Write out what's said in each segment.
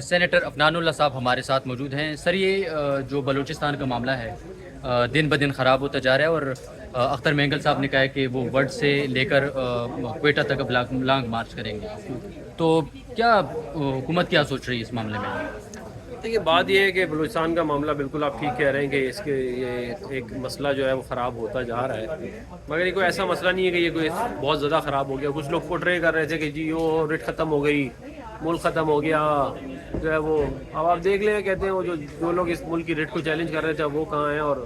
Senator Afnan اللہ صاحب ہمارے ساتھ موجود ہیں. سر یہ جو بلوچستان کا معاملہ ہے دن بدن خراب ہوتا جا رہا ہے، اور اختر مینگل صاحب نے کہا ہے کہ وہ ورڈ سے لے کر کوئٹہ تک اب لانگ مارچ کریں گے. تو کیا حکومت کیا سوچ رہی ہے اس معاملے میں؟ دیکھیے، بات یہ ہے کہ بلوچستان کا معاملہ بالکل آپ ٹھیک کہہ رہے ہیں کہ اس کے یہ ایک مسئلہ جو ہے وہ خراب ہوتا جا رہا ہے، مگر یہ کوئی ایسا مسئلہ نہیں ہے کہ یہ کوئی بہت زیادہ خراب ہو گیا. کچھ لوگ پورٹرے کر رہے تھے کہ جی وہ ریٹ ختم ہو گئی، ملک ختم ہو گیا جو ہے وہ. اب آپ دیکھ لیں، کہتے ہیں وہ جو لوگ اس ملک کی ریٹ کو چیلنج کر رہے تھے وہ کہاں ہیں، اور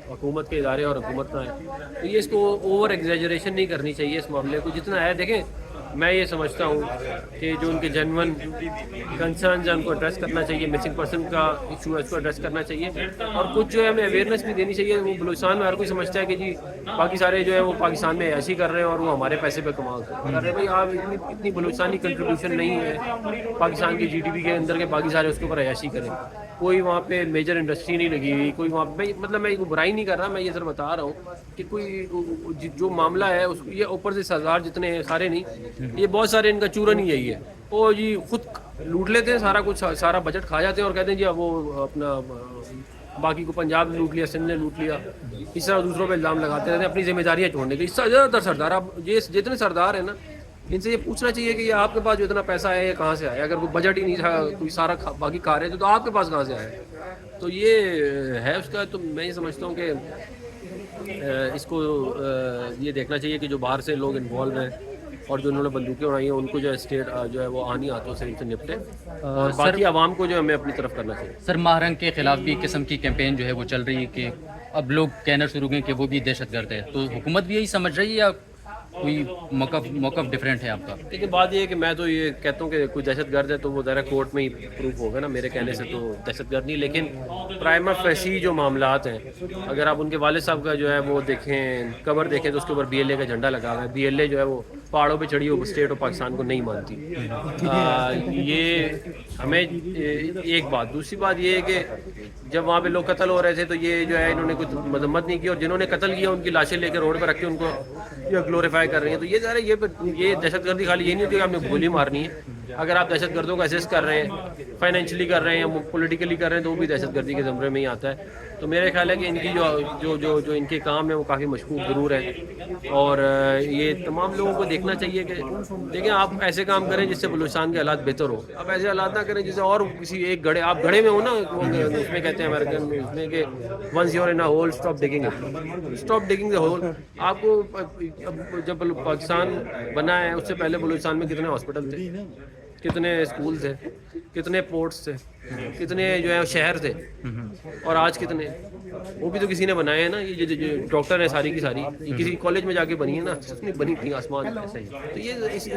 حکومت کے ادارے اور حکومت کہاں ہے. تو یہ اس کو اوور ایگزیجریشن نہیں کرنی چاہیے اس معاملے کو. جتنا ہے دیکھیں، میں یہ سمجھتا ہوں کہ جو ان کے جینون کنسرنز ہیں ان کو ایڈریس کرنا چاہیے. مسنگ پرسن کا ایشو ہے اس کو ایڈریس کرنا چاہیے، اور کچھ جو ہے ہمیں اویئرنیس بھی دینی چاہیے. وہ بلوچستان میں ہر کوئی سمجھتا ہے کہ جی باقی سارے جو ہے وہ پاکستان میں ایسے ہی کر رہے ہیں اور وہ ہمارے پیسے پہ کما کر رہے ہیں. بھائی آپ اتنی بلوچستانی کنٹریبیوشن نہیں ہے پاکستان کی جی ڈی پی کے اندر کے باقی سارے اس کے اوپر ایسی کریں. کوئی وہاں پہ میجر انڈسٹری نہیں لگی ہوئی، کوئی وہاں پہ، مطلب میں برائی نہیں کر رہا، میں یہ سر بتا رہا ہوں کہ کوئی جو معاملہ ہے اس یہ اوپر سے سردار جتنے سارے نہیں، یہ بہت سارے ان کا چورن ہی یہی ہے. وہ جی خود لوٹ لیتے ہیں سارا کچھ، سارا بجٹ کھا جاتے ہیں اور کہتے ہیں جی اب وہ اپنا باقی کو پنجاب نے لوٹ لیا، سندھ نے لوٹ لیا. اس طرح دوسروں پہ الزام لگاتے رہتے ہیں اپنی ذمہ داریاں چھوڑنے کے. اس سے زیادہ تر سردار، اب یہ جتنے سردار ہیں نا، ان سے یہ پوچھنا چاہیے کہ یہ آپ کے پاس جو اتنا پیسہ ہے یہ کہاں سے آیا. اگر کوئی بجٹ ہی نہیں تھا، کوئی سارا باقی کھا رہے تھے، تو آپ کے پاس کہاں سے آیا. تو یہ ہے اس کا. تو میں یہ سمجھتا ہوں کہ اس کو یہ دیکھنا چاہیے کہ جو باہر سے لوگ انوالو ہیں اور جو انہوں نے بندوقیں اڑائی ہیں ان کو جو ہے اسٹیٹ جو ہے وہ آنی ہاتھوں سے ان سے نپٹے، اور باقی عوام کو جو ہے ہمیں اپنی طرف کرنا چاہیے. سر ماہرنگ کے خلاف بھی قسم کی کیمپین جو ہے وہ چل رہی ہے کہ اب لوگ کہنا شروع ہوئے کہ وہ بھی دہشت گرد ہے. تو حکومت بھی یہی سمجھ رہی ہے یا کوئی موقف ڈفرینٹ ہے آپ کا؟ لیکن بات یہ ہے کہ میں تو یہ کہتا ہوں کہ کوئی دہشت گرد ہے تو وہ ذرا کورٹ میں ہی پروف ہوگا نا. میرے کہنے سے تو دہشت گرد نہیں، لیکن پرائما فیسی جو معاملات ہیں، اگر آپ ان کے والد صاحب کا جو ہے وہ دیکھیں، قبر دیکھیں، تو اس کے اوپر بی ایل اے کا جھنڈا لگا ہوا ہے. بی ایل اے جو ہے وہ پہاڑوں پہ چڑھی ہو اسٹیٹ آف پاکستان کو نہیں مانتی. یہ ہمیں ایک بات. دوسری بات یہ ہے کہ جب وہاں پہ لوگ قتل ہو رہے تھے تو یہ جو ہے انہوں نے کچھ مذمت نہیں کی، اور جنہوں نے قتل کیا ان کی لاشیں لے کے روڈ پہ رکھ کے ان کو یہ گلوریفائی کر رہی ہیں. تو یہ ذرا یہ دہشت گردی خالی یہ نہیں ہوتی کہ آپ نے گولی مارنی ہے. اگر آپ دہشت گردوں کو اسسٹ کر رہے ہیں، فائنینشلی کر رہے ہیں یا پولیٹیکلی کر رہے ہیں، تو وہ بھی دہشت گردی کے زمرے میں ہی آتا ہے. تو میرے خیال ہے کہ ان کی جو ان کے کام ہیں وہ کافی مشکوک ضرور ہیں، اور یہ تمام لوگوں کو دیکھنا چاہیے کہ دیکھیں آپ ایسے کام کریں جس سے بلوچستان کے حالات بہتر ہو. آپ ایسے حالات نہ کریں جسے اور کسی ایک گڑھے، آپ گڑھے میں ہو نا، اس میں کہتے ہیں امریکن اس میں کہ once you are in a hole stop digging it, stop digging the hole. آپ کو جب پاکستان بنا ہے اس سے پہلے بلوچستان میں کتنے ہاسپٹل تھے، کتنے اسکول تھے، کتنے پورٹس تھے، کتنے جو ہے شہر تھے، اور آج کتنے؟ وہ بھی تو کسی نے بنائے ہیں نا. یہ جو ڈاکٹر ہیں ساری کی ساری یہ کسی کالج میں جا کے بنی ہے نا، اس نے بنی تھی آسمان سے. تو یہ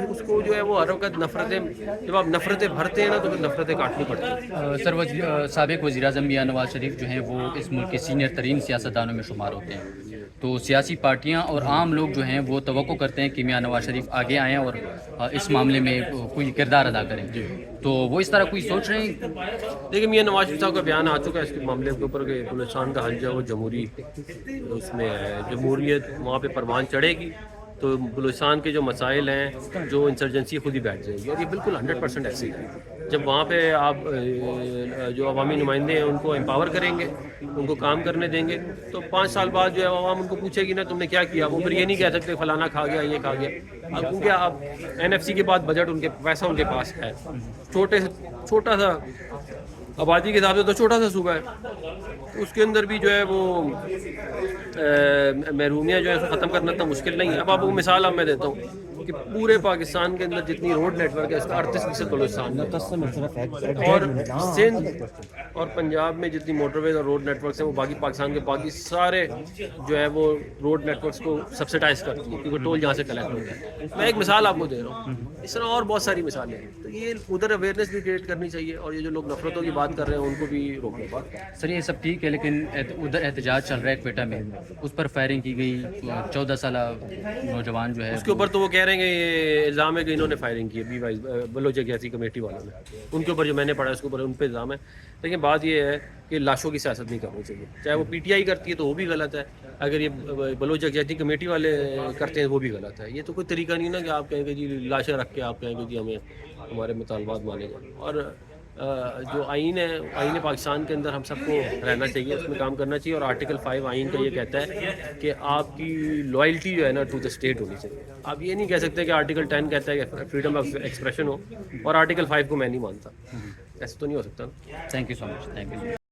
اس کو جو ہے وہ ہر وقت نفرتیں، جب آپ نفرتیں بھرتے ہیں نا تو پھر نفرتیں کاٹنی پڑتی ہیں. سر سابق وزیر اعظم میاں نواز شریف جو ہیں وہ اس ملک کے سینئر ترین سیاستدانوں میں شمار ہوتے ہیں. تو سیاسی پارٹیاں اور عام لوگ جو ہیں وہ توقع کرتے ہیں کہ میاں نواز شریف آگے آئیں اور اس معاملے میں کوئی کردار ادا کریں. تو وہ اس طرح کوئی سوچ رہے ہیں؟ دیکھیں، میاں نواز شریف صاحب کا بیان آ چکا ہے اس کے معاملے کے اوپر کہ بلوچستان کا حل جو ہے وہ جمہوری اس میں ہے، جمہوریت وہاں پہ پروان چڑھے گی تو بلوچستان کے جو مسائل ہیں، جو انسرجنسی خود ہی بیٹھ جائے گی. اور یہ بالکل 100% ایسے ہی ہے. جب وہاں پہ آپ جو عوامی نمائندے ہیں ان کو امپاور کریں گے، ان کو کام کرنے دیں گے، تو 5 سال بعد جو ہے عوام ان کو پوچھے گی نا تم نے کیا کیا. وہ پھر یہ نہیں کہہ سکتے فلانا کھا گیا، یہ کھا گیا. اب کیونکہ اب NFC کے بعد بجٹ ان کے پیسہ ان کے پاس ہے، چھوٹا سا آبادی کے حساب سے تو چھوٹا سا صوبہ ہے، اس کے اندر بھی جو ہے وہ محرومیاں جو ہے اس کو ختم کرنا اتنا مشکل نہیں ہے. اب آپ کو مثال میں دیتا ہوں کہ پورے پاکستان کے اندر جتنی روڈ نیٹ ورک ہے اس کا 38% بلوچستان میں، اور سندھ اور پنجاب میں جتنی موٹر ویز اور روڈ نیٹ ورکس ہیں وہ باقی پاکستان کے باقی سارے جو ہے وہ روڈ نیٹ ورکس کو سبسڈائز کرتی ہیں، کیونکہ ٹول یہاں سے کلیکٹ ہوتا ہے. میں ایک مثال آپ کو دے رہا ہوں، اس طرح اور بہت ساری مثالیں ہیں. تو یہ ادھر اویئرنیس بھی کریٹ کرنی چاہیے، اور یہ جو لوگ نفرتوں کی بات کر رہے ہیں ان کو بھی روکنا پڑتا. سر یہ سب ٹھیک ہے، لیکن ادھر احتجاج چل رہا ہے کوئٹہ میں، اس پر فائرنگ کی گئی، 14 سالہ نوجوان جو ہے اس کے اوپر تو وہ کہہ رہے ہیں کہ یہ الزام ہے کہ انہوں نے فائرنگ کی ہے بلوچ جیسی کمیٹی والوں نے. ان کے اوپر جو میں نے پڑھا اس کے اوپر ان پہ الزام ہے. لیکن بات یہ ہے کہ لاشوں کی سیاست نہیں کرنی چاہیے. چاہے وہ PTI کرتی ہے تو وہ بھی غلط ہے، اگر یہ بلوچ جیسی کمیٹی والے کرتے ہیں وہ بھی غلط ہے. یہ تو کوئی طریقہ نہیں نا کہ آپ کہیں کہ جی لاشیں رکھ کے آپ کہیں کہ جی ہمیں ہمارے مطالبات مانے جائیں. اور جو آئین ہے آئین پاکستان کے اندر ہم سب کو رہنا چاہیے, اس میں کام کرنا چاہیے, اور آرٹیکل 5 آئین کا یہ کہتا ہے کہ آپ کی لائلٹی جو ہے نا ٹو دا اسٹیٹ ہونی چاہیے. آپ یہ نہیں کہہ سکتے کہ آرٹیکل 10 کہتا ہے کہ فریڈم آف ایکسپریشن ہو اور آرٹیکل 5 کو میں نہیں مانتا, ایسا تو نہیں ہو سکتا. Thank you so much, thank you.